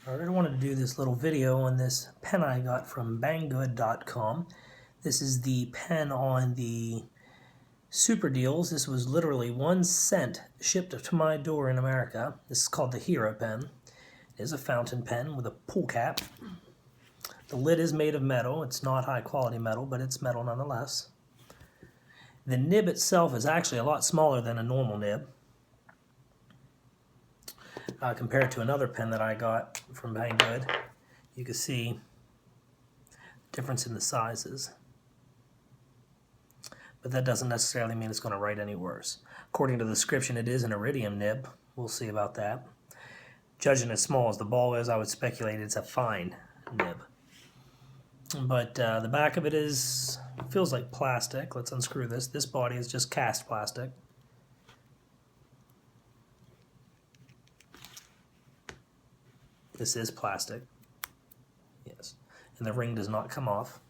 Alright, I wanted to do this little video on this pen I got from Banggood.com. This is the pen on the super deals. This was literally 1 cent shipped to my door in America. This is called the Hero pen. It is a fountain pen with a pull cap. The lid is made of metal. It's not high quality metal, but it's metal nonetheless. The nib itself is actually a lot smaller than a normal nib. Compared to another pen that I got from Banggood, you can see the difference in the sizes. But that doesn't necessarily mean it's going to write any worse. According to the description, it is an Iridium nib. We'll see about that. Judging as small as the ball is, I would speculate it's a fine nib. But the back of it feels like plastic. Let's unscrew this. This body is just cast plastic. This is plastic, yes, and the ring does not come off.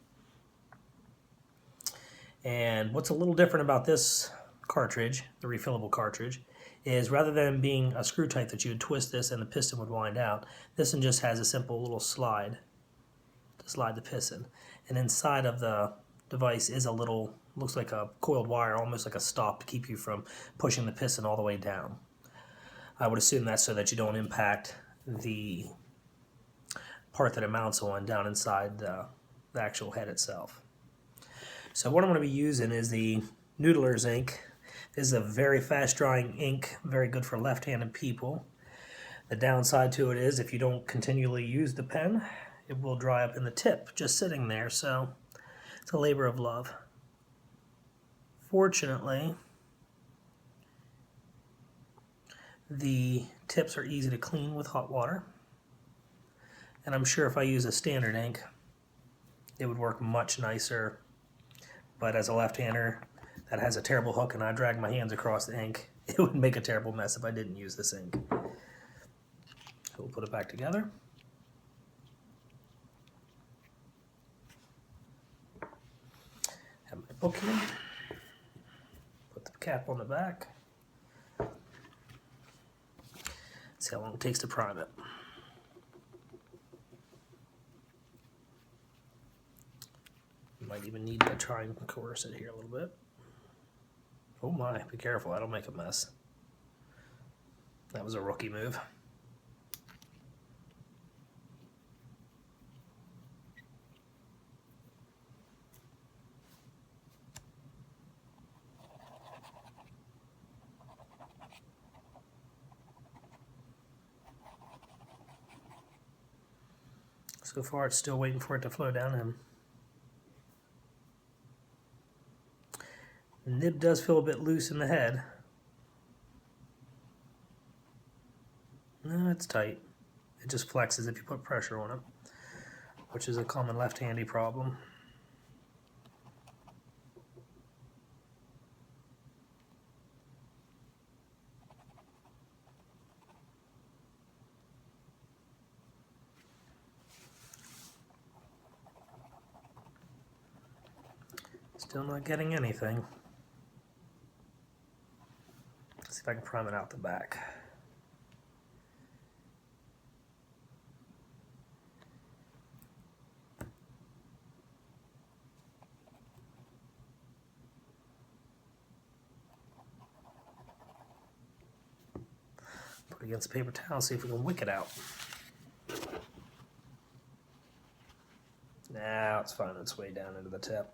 And what's a little different about this cartridge, the refillable cartridge, is rather than being a screw type that you would twist this and the piston would wind out, this one just has a simple little slide to slide the piston. And inside of the device is a little, looks like a coiled wire, almost like a stop to keep you from pushing the piston all the way down. I would assume that's so that you don't impact the part that it mounts on down inside the actual head itself. So what I'm going to be using is the Noodler's ink. This is a very fast drying ink, very good for left-handed people. The downside to it is if you don't continually use the pen, it will dry up in the tip just sitting there, so it's a labor of love. Fortunately, the tips are easy to clean with hot water, and I'm sure if I use a standard ink it would work much nicer, but as a left-hander that has a terrible hook and I drag my hands across the ink, it would make a terrible mess if I didn't use this ink. So we'll put it back together. Have my book here. Put the cap on the back. See how long it takes to prime it. Might even need to try and coerce it here a little bit. Oh my, be careful, I don't make a mess. That was a rookie move. So far it's still waiting for it to flow down in. The nib does feel a bit loose in the head. No, it's tight. It just flexes if you put pressure on it, which is a common left-handy problem. Still not getting anything. Let's see if I can prime it out the back. Put it against a paper towel, see if we can wick it out. Now it's finding its way down into the tip.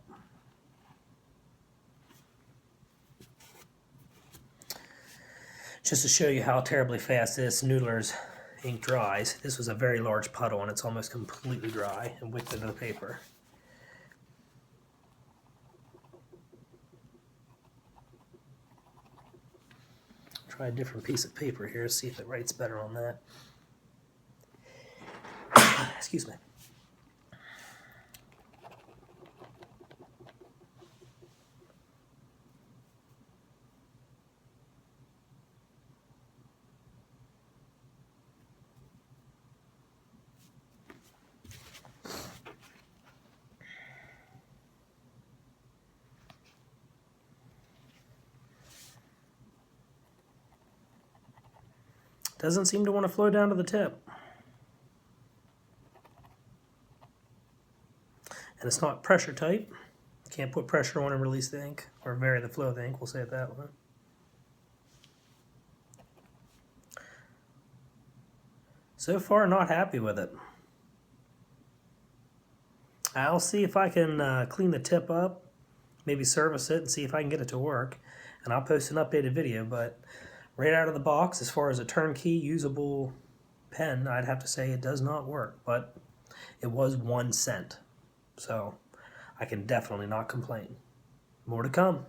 Just to show you how terribly fast this Noodler's ink dries, this was a very large puddle and it's almost completely dry and wicked into the paper. Try a different piece of paper here, see if it writes better on that. Excuse me. Doesn't seem to want to flow down to the tip. And it's not pressure tight. Can't put pressure on and release the ink, or vary the flow of the ink, we'll say it that way. So far, not happy with it. I'll see if I can clean the tip up, maybe service it, and see if I can get it to work. And I'll post an updated video, but right out of the box, as far as a turnkey usable pen, I'd have to say it does not work, but it was 1 cent. So I can definitely not complain. More to come.